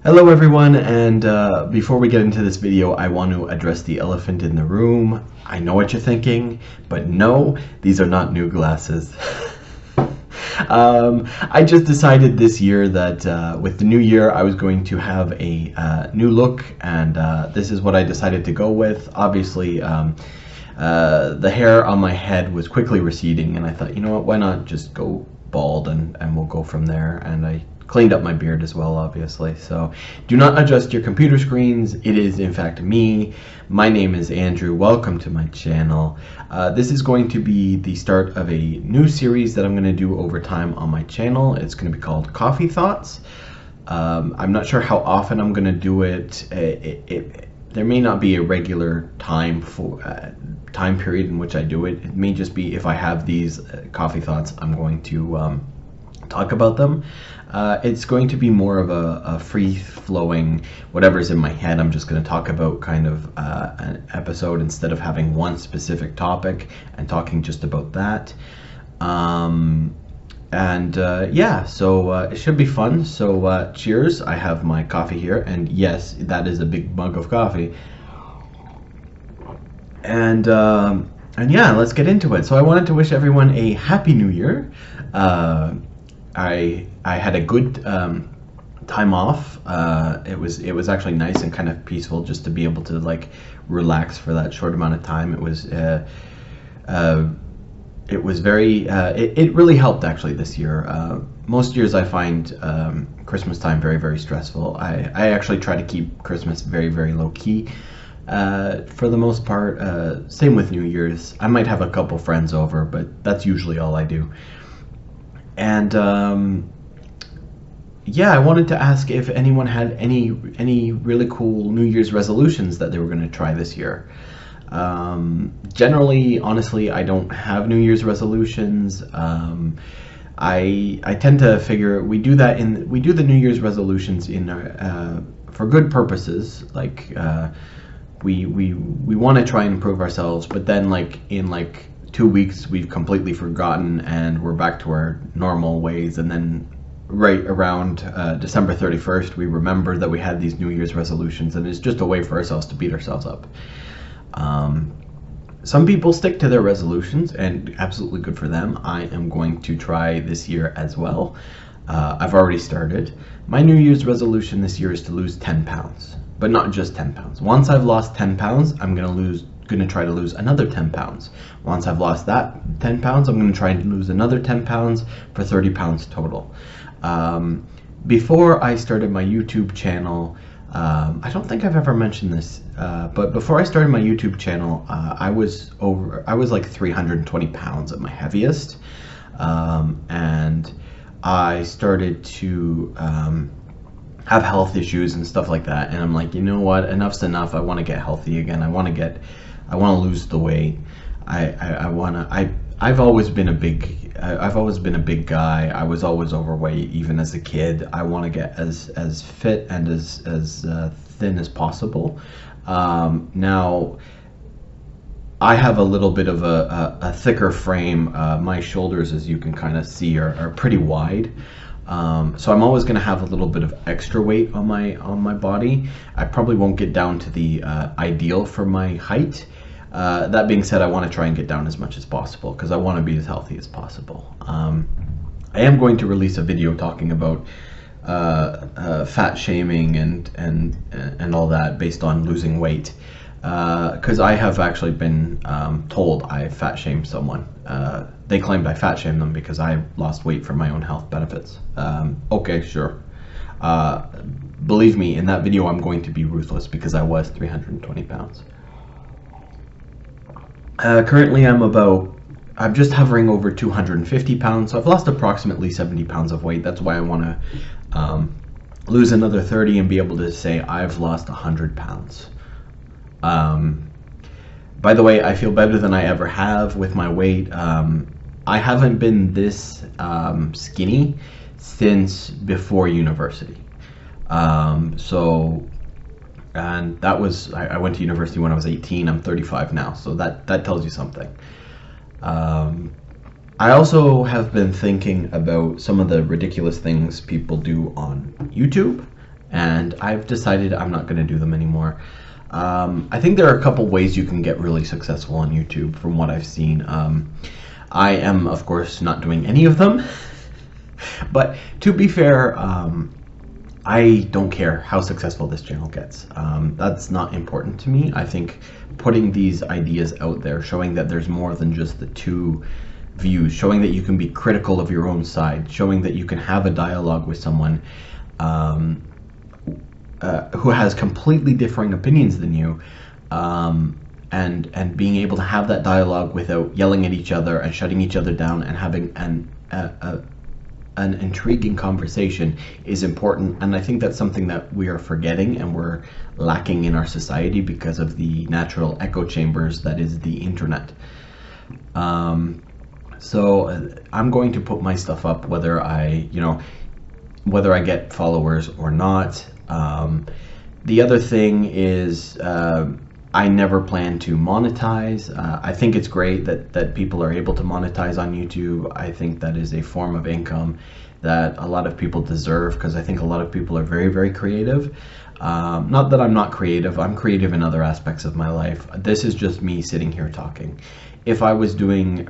Hello everyone, and before we get into this video, I want to address the elephant in the room. I know what you're thinking, but no, these are not new glasses. I just decided this year that with the new year I was going to have a new look, and this is what I decided to go with. Obviously, the hair on my head was quickly receding, and I thought, you know what, why not just go bald and we'll go from there. And I cleaned up my beard as well, obviously. So do not adjust your computer screens. It is in fact me. My name is Andrew. Welcome to my channel. This is going to be the start of a new series that I'm going to do over time on my channel. It's going to be called Coffee Thoughts. I'm not sure how often I'm going to do it. There may not be a regular time period in which I do it. It may just be if I have these coffee thoughts, I'm going to talk about them. It's going to be more of a free-flowing, whatever's in my head, I'm just going to talk about kind of an episode instead of having one specific topic and talking just about that. Yeah, so it should be fun. So cheers. I have my coffee here, and yes, that is a big mug of coffee. And yeah, let's get into it. So I wanted to wish everyone a happy new year. I had a good time off. It was actually nice and kind of peaceful just to be able to like relax for that short amount of time. It was very it really helped actually this year. Most years I find Christmas time very, very stressful. I actually try to keep Christmas very, very low key for the most part. Same with New Year's. I might have a couple friends over, but that's usually all I do. And yeah, I wanted to ask if anyone had any really cool New Year's resolutions that they were going to try this year. Generally, honestly, I don't have New Year's resolutions. I tend to figure we do the New Year's resolutions for good purposes. Like we want to try and improve ourselves, but then like in 2 weeks we've completely forgotten and we're back to our normal ways, and then right around December 31st we remember that we had these New Year's resolutions, and it's just a way for ourselves to beat ourselves up. Some people stick to their resolutions, and absolutely good for them. I am going to try this year as well. I've already started. My New Year's resolution this year is to lose 10 pounds, but not just 10 pounds. Once I've lost 10 pounds, I'm going to try to lose another 10 pounds. Once I've lost that 10 pounds, I'm going to try and lose another 10 pounds for 30 pounds total. Before I started my YouTube channel, I don't think I've ever mentioned this, but before I started my YouTube channel, I was like 320 pounds at my heaviest, and I started to have health issues and stuff like that, and I'm like, you know what, enough's enough. I want to get healthy again. I want to lose the weight. I've always been a big guy. I was always overweight, even as a kid. I want to get as fit and as thin as possible. Now, I have a little bit of a thicker frame. My shoulders, as you can kind of see, are pretty wide. So I'm always going to have a little bit of extra weight on my body. I probably won't get down to the ideal for my height. That being said, I want to try and get down as much as possible because I want to be as healthy as possible. I am going to release a video talking about fat shaming and all that based on losing weight, because I have actually been told I fat shamed someone. They claimed I fat shamed them because I lost weight for my own health benefits. Okay, sure. Believe me, in that video I'm going to be ruthless because I was 320 pounds. Currently I'm just hovering over 250 pounds, so I've lost approximately 70 pounds of weight. That's why I want to lose another 30 and be able to say I've lost 100 pounds. By the way, I feel better than I ever have with my weight. I haven't been this skinny since before university. And that was, I went to university when I was 18. I'm 35 now, so that tells you something. I also have been thinking about some of the ridiculous things people do on YouTube, and I've decided I'm not going to do them anymore. I think there are a couple ways you can get really successful on YouTube from what I've seen. I am, of course, not doing any of them, but to be fair, I don't care how successful this channel gets. That's not important to me. I think putting these ideas out there, showing that there's more than just the two views, showing that you can be critical of your own side, showing that you can have a dialogue with someone who has completely differing opinions than you, and being able to have that dialogue without yelling at each other and shutting each other down, and having an intriguing conversation is important. And I think that's something that we are forgetting and we're lacking in our society because of the natural echo chambers that is the internet. So I'm going to put my stuff up whether I get followers or not. The other thing is I never plan to monetize. I think it's great that people are able to monetize on YouTube. I think that is a form of income that a lot of people deserve, because I think a lot of people are very, very creative. Not that I'm not creative. I'm creative in other aspects of my life. This is just me sitting here talking. If I was doing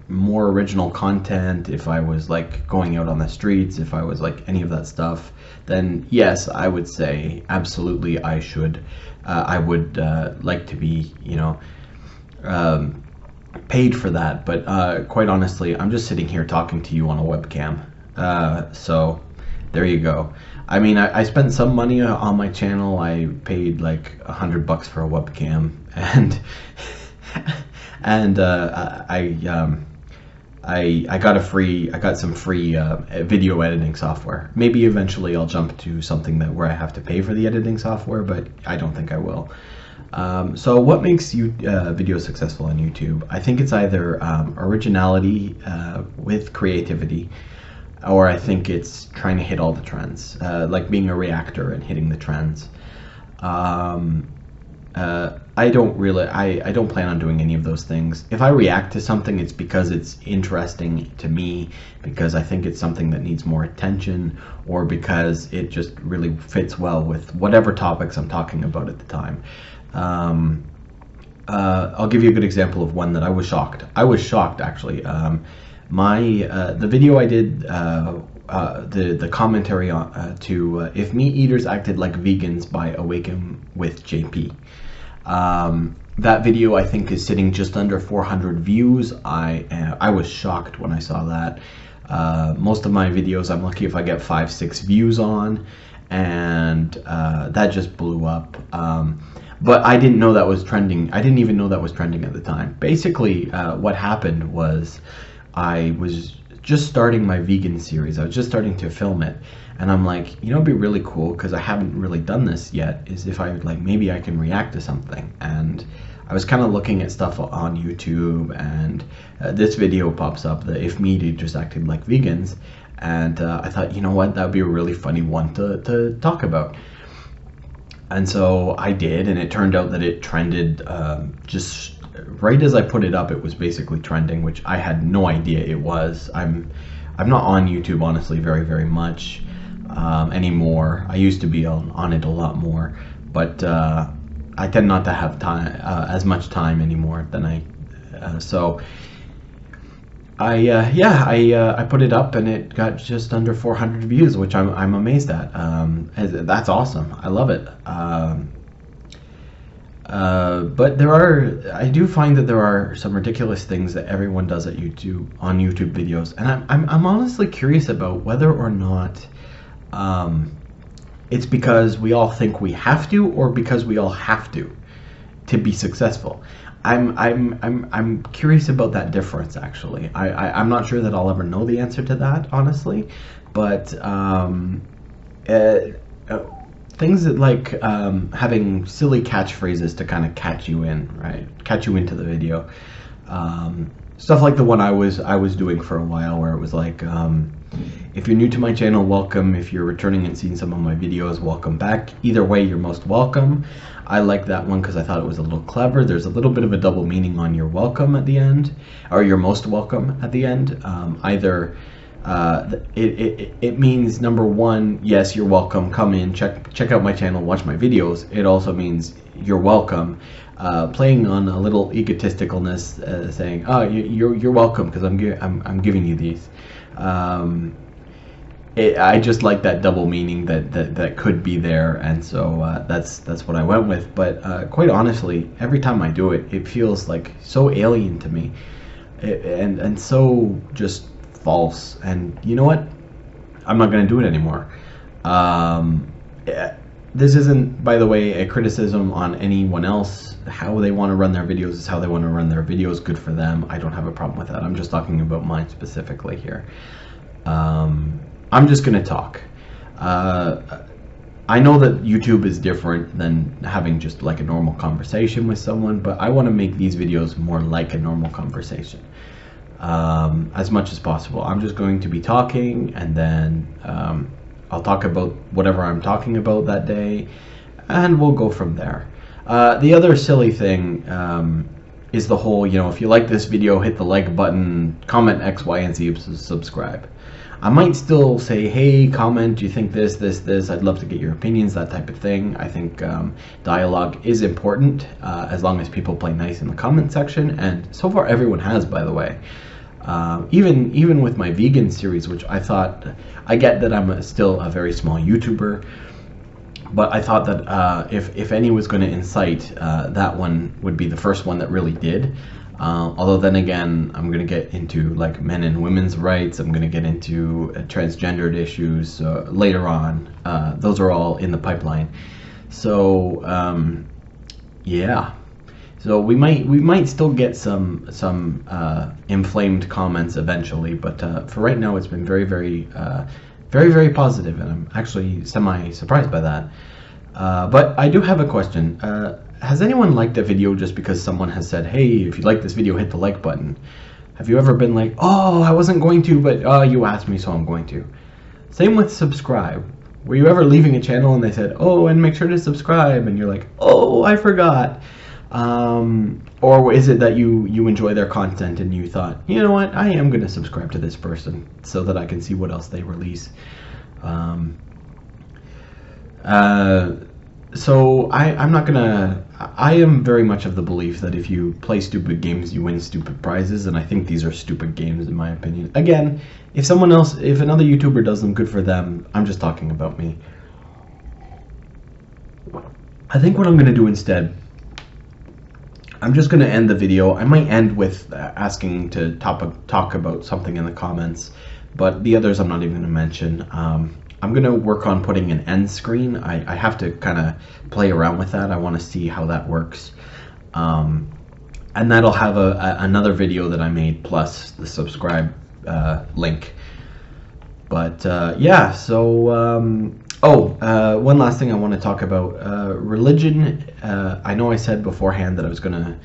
more original content, if I was like going out on the streets, if I was like any of that stuff, then yes, I would say absolutely I should. I would like to be, paid for that. But quite honestly, I'm just sitting here talking to you on a webcam. So there you go. I mean, I spent some money on my channel. I paid like $100 for a webcam, and I got some free video editing software. Maybe eventually I'll jump to something where I have to pay for the editing software, but I don't think I will. So what makes video successful on YouTube? I think it's either originality with creativity, or I think it's trying to hit all the trends, like being a reactor and hitting the trends. I don't plan on doing any of those things. If I react to something, it's because it's interesting to me, because I think it's something that needs more attention, or because it just really fits well with whatever topics I'm talking about at the time. I'll give you a good example of one that I was shocked. I was shocked, actually. The video I did, the commentary on to If Meat Eaters Acted Like Vegans by Awaken with JP. That video, I think, is sitting just under 400 views. I was shocked when I saw that. Most of my videos, I'm lucky if I get 5-6 views on, and that just blew up. But I didn't know that was trending. I didn't even know that was trending at the time. Basically, what happened was I was just starting my vegan series. I was just starting to film it, and I'm like, it'd be really cool, because I haven't really done this yet, is if I maybe I can react to something. And I was kind of looking at stuff on YouTube, and this video pops up, the If Meat Eaters Acted Like Vegans, and I thought, what, that would be a really funny one to talk about. And so I did, and it turned out that it trended just right as I put it up. It was basically trending, which I had no idea it was. I'm not on YouTube, honestly, very, very much anymore. I used to be on it a lot more, but I tend not to have time as much time anymore than I put it up, and it got just under 400 views, which I'm amazed at. That's awesome. I love it. But I do find that there are some ridiculous things that everyone does on YouTube videos, and I'm honestly curious about whether or not it's because we all think we have to, or because we all have to be successful. I'm curious about that difference, actually. I'm not sure that I'll ever know the answer to that, honestly, but things that like having silly catchphrases to kind of catch you in, right? Catch you into the video. Stuff like the one I was doing for a while, where it was like, if you're new to my channel, welcome. If you're returning and seeing some of my videos, welcome back. Either way, you're most welcome. I like that one because I thought it was a little clever. There's a little bit of a double meaning on your welcome at the end, or your most welcome at the end. Either it means, number one, yes, you're welcome. Come in, check out my channel, watch my videos. It also means you're welcome. Playing on a little egotisticalness, saying, "Oh, you're welcome because I'm giving you these." I just like that double meaning that could be there, and so that's what I went with. But quite honestly, every time I do it, it feels like so alien to me, and so just false. And you know what? I'm not going to do it anymore. This isn't, by the way, a criticism on anyone else. How they want to run their videos is how they want to run their videos. Good for them. I don't have a problem with that. I'm just talking about mine specifically here. I'm just going to talk. I know that YouTube is different than having just like a normal conversation with someone, but I want to make these videos more like a normal conversation. As much as possible. I'm just going to be talking, and then I'll talk about whatever I'm talking about that day, and we'll go from there. The other silly thing is the whole, if you like this video, hit the like button, comment X, Y, and Z, subscribe. I might still say, hey, comment, do you think this, I'd love to get your opinions, that type of thing. I think dialogue is important, as long as people play nice in the comment section, and so far everyone has, by the way. Even with my vegan series, which I thought, I get that I'm still a very small YouTuber, but I thought that if any was going to incite, that one would be the first one that really did. Although then again, I'm going to get into like men and women's rights, I'm going to get into transgendered issues later on. Those are all in the pipeline. So yeah. So we might still get some inflamed comments eventually, but for right now it's been very, very positive, and I'm actually semi-surprised by that. But I do have a question. Has anyone liked a video just because someone has said, hey, if you like this video, hit the like button? Have you ever been like, oh, I wasn't going to, but you asked me, so I'm going to? Same with subscribe. Were you ever leaving a channel and they said, oh, and make sure to subscribe, and you're like, oh, I forgot? Or is it that you enjoy their content and you thought, you know what, I am going to subscribe to this person so that I can see what else they release? So I'm not gonna, I am very much of the belief that if you play stupid games, you win stupid prizes, and I think these are stupid games in my opinion. Again, if another YouTuber does them, good for them. I'm just talking about me. I think what I'm gonna do instead, I'm just gonna end the video. I might end with asking to talk about something in the comments, but the others I'm not even gonna mention. I'm going to work on putting an end screen. I have to kind of play around with that. I want to see how that works. And that'll have another video that I made plus the subscribe link. But yeah, so one last thing I want to talk about. Religion. I know I said beforehand that I was going to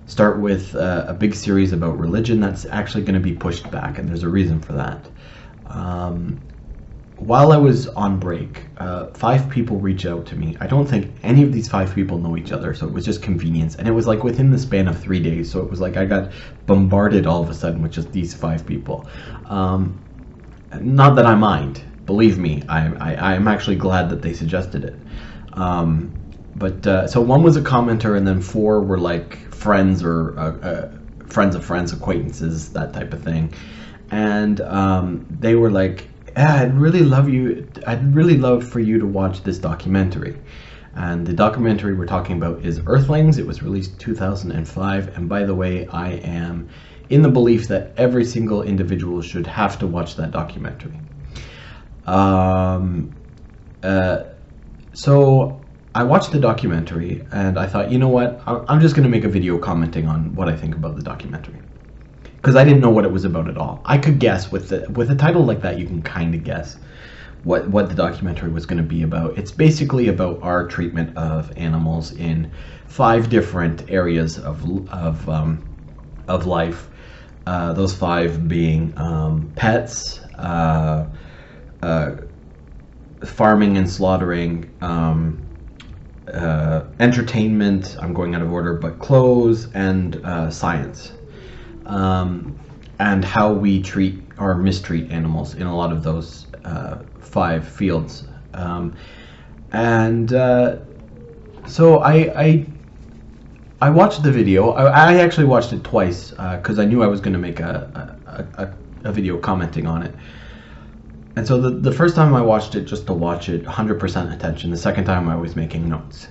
start with a big series about religion. That's actually going to be pushed back, and there's a reason for that. While I was on break, 5 people reached out to me. I don't think any of these 5 people know each other, so it was just convenience. And it was like within the span of 3 days, so it was like I got bombarded all of a sudden with just these 5 people. Not that I mind. Believe me, I'm actually glad that they suggested it. So one was a commenter, and then 4 were like friends or friends of friends, acquaintances, that type of thing. And they were like, I'd really love for you to watch this documentary. And the documentary we're talking about is Earthlings. It was released 2005, and by the way, I am in the belief that every single individual should have to watch that documentary. So I watched the documentary, and I thought, you know what, I'm just going to make a video commenting on what I think about the documentary. Because I didn't know what it was about at all. I could guess with a title like that, you can kind of guess what the documentary was going to be about. It's basically about our treatment of animals in 5 different areas of life. Those 5 being pets, farming and slaughtering, entertainment. I'm going out of order, but clothes and science. And how we treat or mistreat animals in a lot of those 5 fields. So I watched the video. I actually watched it twice because I knew I was going to make a video commenting on it. And so the first time I watched it just to watch it, 100% attention. The second time I was making notes.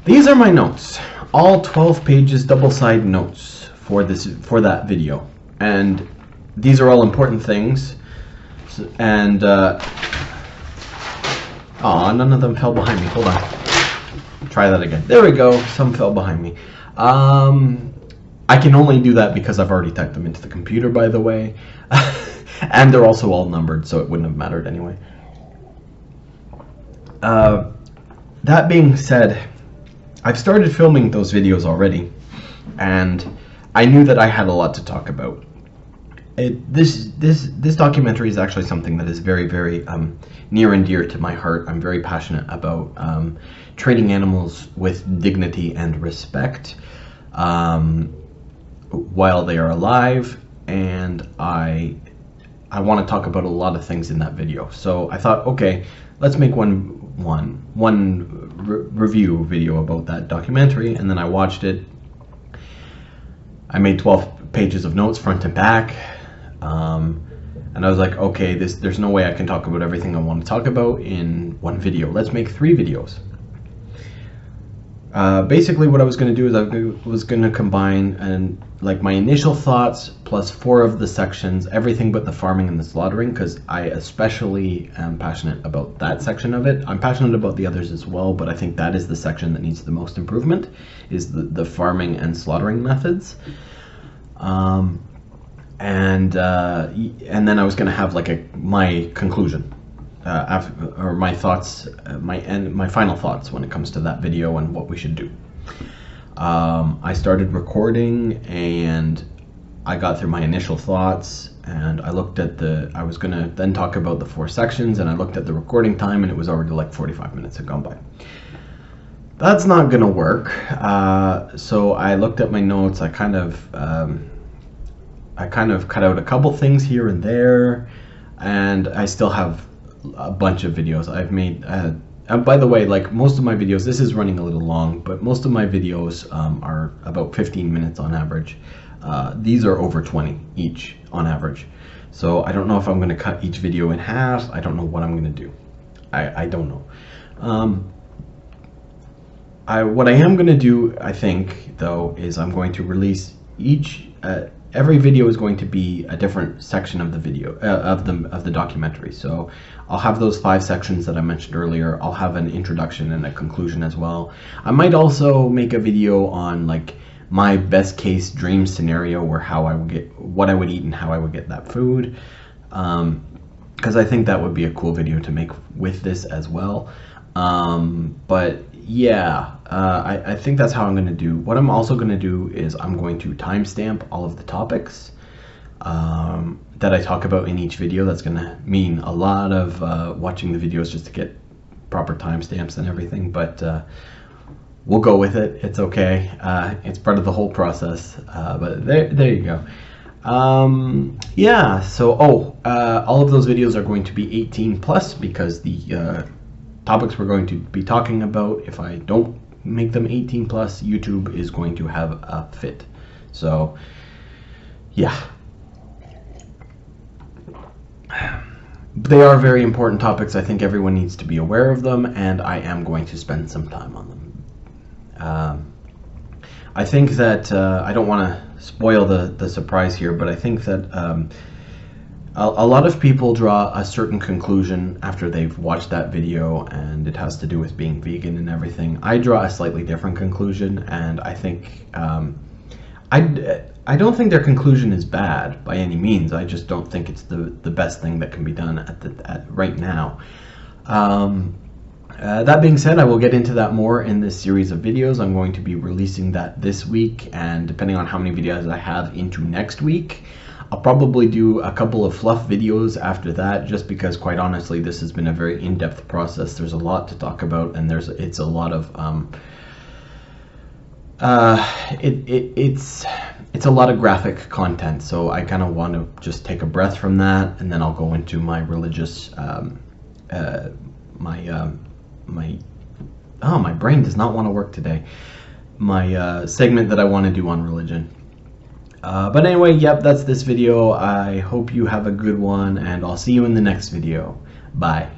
These are my notes. All 12 pages, double-sided notes for that video. And these are all important things. And none of them fell behind me. Hold on. Try that again. There we go. Some fell behind me. I can only do that because I've already typed them into the computer, by the way. And they're also all numbered, so it wouldn't have mattered anyway. That being said, I've started filming those videos already, and I knew that I had a lot to talk about. This documentary is actually something that is very, very near and dear to my heart. I'm very passionate about treating animals with dignity and respect while they are alive, and I want to talk about a lot of things in that video. So I thought, okay, let's make one review video about that documentary, and then I watched it. I made 12 pages of notes front and back, and I was like, okay, there's no way I can talk about everything I want to talk about in one video. Let's make 3 videos. Basically what I was going to do is I was going to combine my initial thoughts plus 4 of the sections, everything but the farming and the slaughtering, because I especially am passionate about that section of it. I'm passionate about the others as well, but I think that is the section that needs the most improvement, is the farming and slaughtering methods. And then I was going to have my conclusion. Or my thoughts, my final thoughts when it comes to that video and what we should do. I started recording and I got through my initial thoughts, and I looked at I was gonna then talk about the 4 sections, and I looked at the recording time, and it was already like 45 minutes had gone by. That's not gonna work. So I looked at my notes. I kind of cut out a couple things here and there, and I still have a bunch of videos I've made. And by the way, most of my videos, this is running a little long, but most of my videos are about 15 minutes on average. These are over 20 each on average. So I don't know if I'm going to cut each video in half. I don't know what I'm going to do. I don't know. What I am going to do, I think, though, is I'm going to release every video is going to be a different section of the video, of the documentary. So I'll have those 5 sections that I mentioned earlier. I'll have an introduction and a conclusion as well. I might also make a video on my best case dream scenario, where what I would eat and how I would get that food. Because I think that would be a cool video to make with this as well. But yeah, I think that's how I'm going to do. What I'm also going to do is I'm going to timestamp all of the topics that I talk about in each video. That's going to mean a lot of watching the videos just to get proper timestamps and everything, but we'll go with it. It's okay. It's part of the whole process, but there you go. Yeah, so all of those videos are going to be 18 plus, because the topics we're going to be talking about, if I don't make them 18 plus, YouTube is going to have a fit. So yeah, they are very important topics. I think everyone needs to be aware of them, and I am going to spend some time on them. I think that I don't want to spoil the surprise here, but I think that a lot of people draw a certain conclusion after they've watched that video, and it has to do with being vegan and everything. I draw a slightly different conclusion, and I think I don't think their conclusion is bad by any means. I just don't think it's the best thing that can be done at right now. That being said, I will get into that more in this series of videos. I'm going to be releasing that this week, and depending on how many videos I have into next week, I'll probably do a couple of fluff videos after that, just because, quite honestly, this has been a very in-depth process. There's a lot to talk about, and it's a lot of it's a lot of graphic content, so I kind of want to just take a breath from that, and then I'll go into my religious my brain does not want to work today. My segment that I want to do on religion. But anyway, yep, that's this video. I hope you have a good one, and I'll see you in the next video. Bye.